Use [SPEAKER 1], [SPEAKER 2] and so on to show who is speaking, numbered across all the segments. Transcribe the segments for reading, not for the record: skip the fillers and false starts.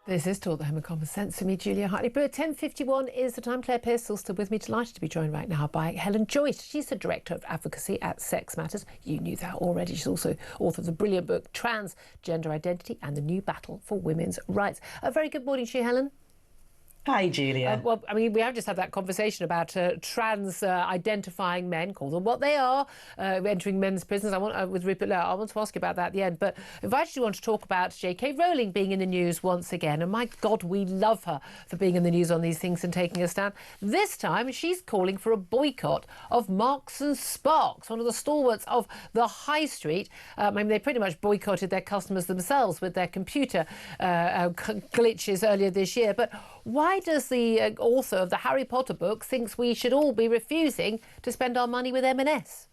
[SPEAKER 1] This is To All the Home and Common Sense for me, Julia Hartley-Brewer. 10:51 is the time. Claire Pearce still with me. Delighted to be joined right now by Helen Joyce. She's the Director of Advocacy at Sex Matters. You knew that already. She's also author of the brilliant book Transgender Identity and the New Battle for Women's Rights. A very good morning to you, Helen.
[SPEAKER 2] Hi, Julia.
[SPEAKER 1] Well, I mean, we have just had that conversation about trans-identifying men, call them what they are, entering men's prisons. With Rupert Lowe, I want to ask you about that at the end. But I invited you on to talk about JK Rowling being in the news once again. And my God, we love her for being in the news on these things and taking a stand. This time, she's calling for a boycott of Marks and Sparks, one of the stalwarts of the high street. I mean, they pretty much boycotted their customers themselves with their computer glitches earlier this year. But why does the author of the Harry Potter book thinks we should all be refusing to spend our money with M&S?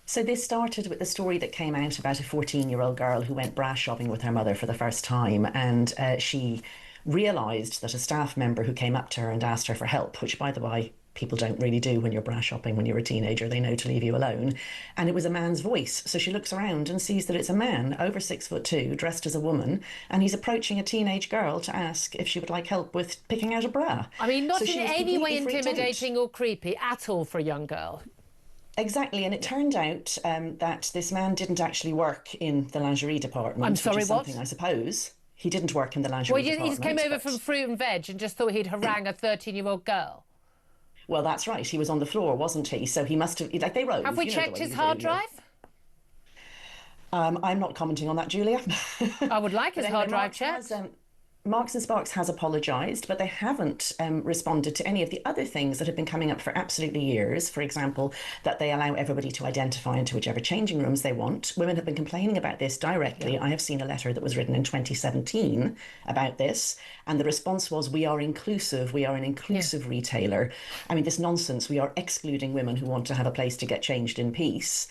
[SPEAKER 2] So this started with the story that came out about a 14-year-old girl who went bra shopping with her mother for the first time, and she realised that a staff member who came up to her and asked her for help, which, by the way, people don't really do when you're bra shopping when you're a teenager. They know to leave you alone. And it was a man's voice. So she looks around and sees that it's a man over 6'2", dressed as a woman, and he's approaching a teenage girl to ask if she would like help with picking out a bra.
[SPEAKER 1] I mean, not in any way intimidating or creepy at all for a young girl.
[SPEAKER 2] Exactly, and it turned out that this man didn't actually work in the lingerie department.
[SPEAKER 1] I'm sorry,
[SPEAKER 2] which is
[SPEAKER 1] what?
[SPEAKER 2] something, I suppose. He didn't work in the lingerie department.
[SPEAKER 1] Well, he just came over from fruit and veg and just thought he'd harangue a 13-year-old girl.
[SPEAKER 2] Well, that's right. He was on the floor, wasn't he? So he must have, like, they wrote.
[SPEAKER 1] Have we checked his hard drive?
[SPEAKER 2] I'm not commenting on that, Julia.
[SPEAKER 1] I would like his hard drive checked.
[SPEAKER 2] Marks and Sparks has apologised, but they haven't responded to any of the other things that have been coming up for absolutely years. For example, that they allow everybody to identify into whichever changing rooms they want. Women have been complaining about this directly. I have seen a letter that was written in 2017 about this, and the response was, we are inclusive, we are an inclusive retailer. I mean, this nonsense, we are excluding women who want to have a place to get changed in peace.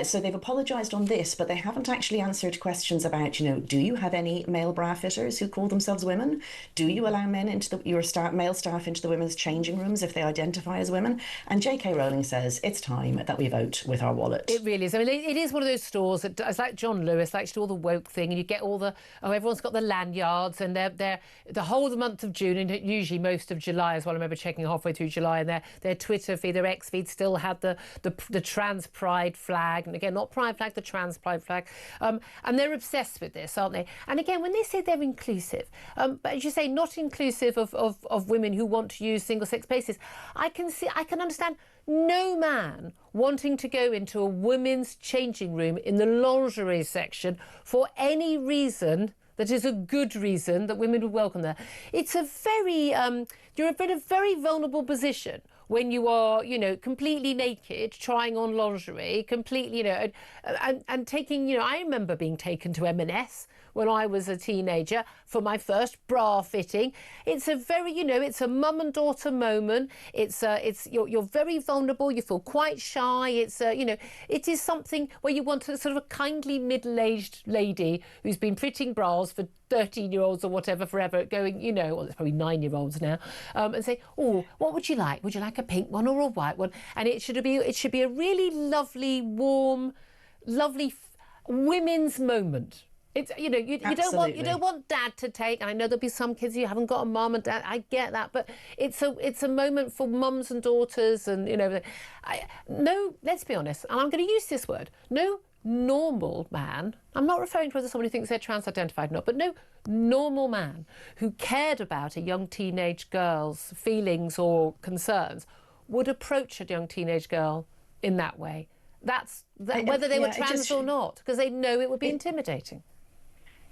[SPEAKER 2] So they've apologised on this, but they haven't actually answered questions about, do you have any male bra fitters who call themselves women? Do you allow men into your male staff into the women's changing rooms if they identify as women? And JK Rowling says it's time that we vote with our wallet.
[SPEAKER 1] It really is. I mean, it is one of those stores that it's like John Lewis likes to do all the woke thing, and you get all the everyone's got the lanyards, and they're the whole of the month of June and usually most of July as well. I remember checking halfway through July, and their Twitter feed, their X feed still had the trans pride flag. And again, not pride flag, the trans pride flag. And they're obsessed with this, aren't they? And again, when they say they're inclusive, but as you say, not inclusive of women who want to use single-sex spaces, I can understand no man wanting to go into a women's changing room in the lingerie section for any reason that is a good reason that women would welcome there. It's a very, you're in a very vulnerable position when you are, completely naked, trying on lingerie, completely, and taking, I remember being taken to M&S when I was a teenager for my first bra fitting. It's a very, it's a mum and daughter moment. You're very vulnerable. You feel quite shy. It is something where you want sort of a kindly middle-aged lady who's been fitting bras for 13-year-olds or whatever forever, going, well, it's probably 9-year-olds now, and say, oh, what would you like? Would you like a pink one or a white one? And it should be a really lovely, warm, lovely women's moment. It's you don't want dad to take. And I know there'll be some kids who haven't got a mum and dad. I get that, but it's a moment for mums and daughters, and no. Let's be honest, and I'm going to use this word. No normal man. I'm not referring to whether somebody thinks they're trans-identified or not, but no normal man who cared about a young teenage girl's feelings or concerns would approach a young teenage girl in that way. Whether they were trans or not, because they know it would be intimidating.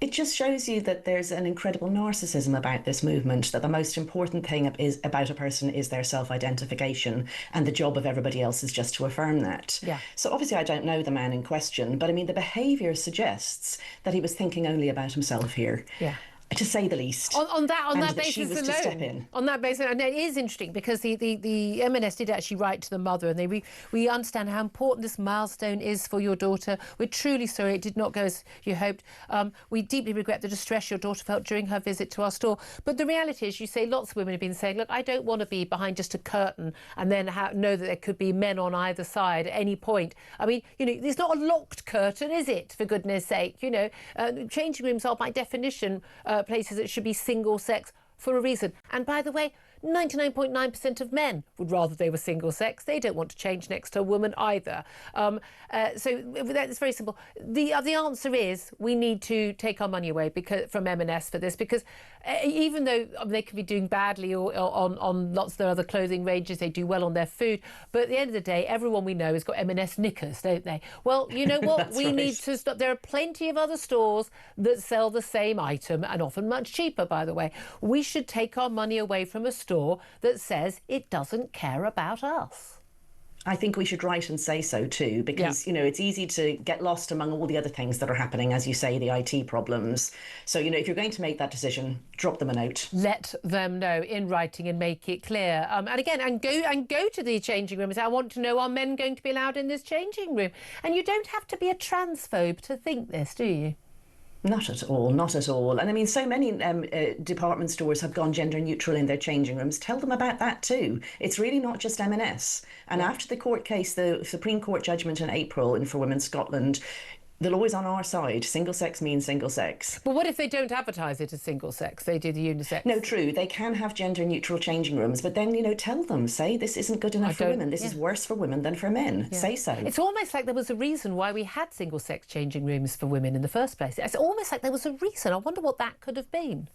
[SPEAKER 2] It just shows you that there's an incredible narcissism about this movement, that the most important thing about a person is their self-identification, and the job of everybody else is just to affirm that. Yeah. So obviously I don't know the man in question, but I mean, the behaviour suggests that he was thinking only about himself here. Yeah. To say the least.
[SPEAKER 1] On that basis alone.
[SPEAKER 2] To step in.
[SPEAKER 1] On that basis, and it is interesting because the M&S did actually write to the mother, and we understand how important this milestone is for your daughter. We're truly sorry it did not go as you hoped. We deeply regret the distress your daughter felt during her visit to our store. But the reality is, you say lots of women have been saying, look, I don't want to be behind just a curtain and then know that there could be men on either side at any point. I mean, it's not a locked curtain, is it? For goodness sake, changing rooms are by definition places that should be single sex for a reason. And by the way, 99.9% of men would rather they were single sex. They don't want to change next to a woman either. So that's very simple. The answer is we need to take our money away from M&S for this, because even though they could be doing badly on lots of their other clothing ranges, they do well on their food. But at the end of the day, everyone we know has got M&S knickers, don't they? Well, you know what? We need to stop. There are plenty of other stores that sell the same item, and often much cheaper, by the way. We should take our money away from a store that says it doesn't care about us.
[SPEAKER 2] I think we should write and say so too, because, you know, it's easy to get lost among all the other things that are happening, as you say, the IT problems. So, you know, if you're going to make that decision, drop them a note. Let
[SPEAKER 1] them know in writing and make it clear. And again, go to the changing room and say, I want to know, are men going to be allowed in this changing room? And you don't have to be a transphobe to think this, do you?
[SPEAKER 2] Not at all, not at all. And I mean, so many department stores have gone gender neutral in their changing rooms. Tell them about that too. It's really not just M&S. And after the court case, the Supreme Court judgment in April in For Women Scotland, the law is on our side. Single sex means single sex.
[SPEAKER 1] But what if they don't advertise it as single sex? They do the unisex.
[SPEAKER 2] No, true. They can have gender neutral changing rooms, but then, you know, tell them, say this isn't good enough for women. This is worse for women than for men. Yeah. Say so.
[SPEAKER 1] It's almost like there was a reason why we had single sex changing rooms for women in the first place. It's almost like there was a reason. I wonder what that could have been.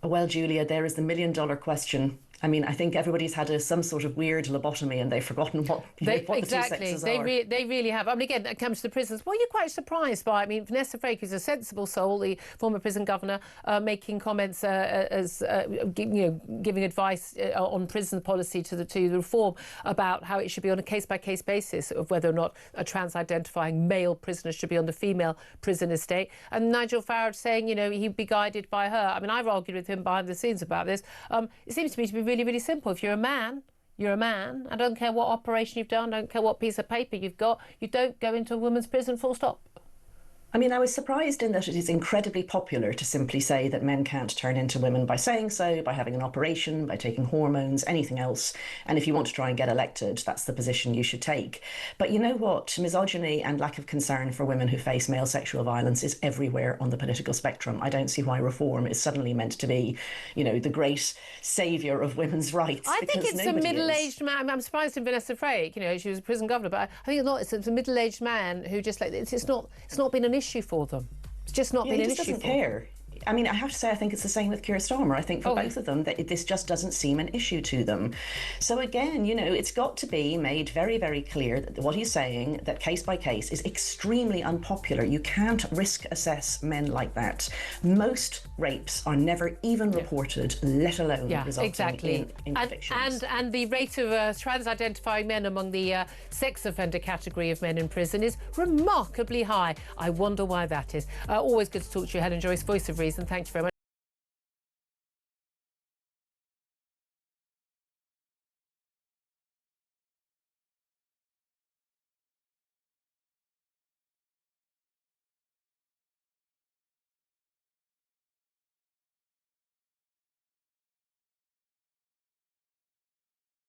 [SPEAKER 2] Well, Julia, there is the $1,000,000 question. I mean, I think everybody's had some sort of weird lobotomy and they've forgotten what the two sexes are.
[SPEAKER 1] They really have. I mean, again, it comes to the prisons. What are you quite surprised by? I mean, Vanessa Frake, who's a sensible soul, the former prison governor, making comments giving advice on prison policy to the reform about how it should be on a case-by-case basis of whether or not a trans-identifying male prisoner should be on the female prison estate. And Nigel Farage saying, you know, he'd be guided by her. I mean, I've argued with him behind the scenes about this. It seems to me to be really, really simple. If you're a man, you're a man. I don't care what operation you've done, I don't care what piece of paper you've got. You don't go into a women's prison, full stop.
[SPEAKER 2] I mean, I was surprised in that it is incredibly popular to simply say that men can't turn into women by saying so, by having an operation, by taking hormones, anything else. And if you want to try and get elected, that's the position you should take. But you know what? Misogyny and lack of concern for women who face male sexual violence is everywhere on the political spectrum. I don't see why reform is suddenly meant to be, you know, the great saviour of women's rights.
[SPEAKER 1] I think it's a middle-aged man. I'm surprised in Vanessa Frake, you know, she was a prison governor, but I think it's a middle-aged man who just like, it's not been an issue for them. It's just not been an issue for them.
[SPEAKER 2] He doesn't care. I mean, I have to say, I think it's the same with Keir Starmer. I think for both of them, that this just doesn't seem an issue to them. So again, you know, it's got to be made very, very clear that what he's saying, that case by case, is extremely unpopular. You can't risk assess men like that. Most rapes are never even reported, let alone resulting in convictions.
[SPEAKER 1] And the rate of trans-identifying men among the sex offender category of men in prison is remarkably high. I wonder why that is. Always good to talk to you, Helen Joyce, Voice of Reason. Thank you very much.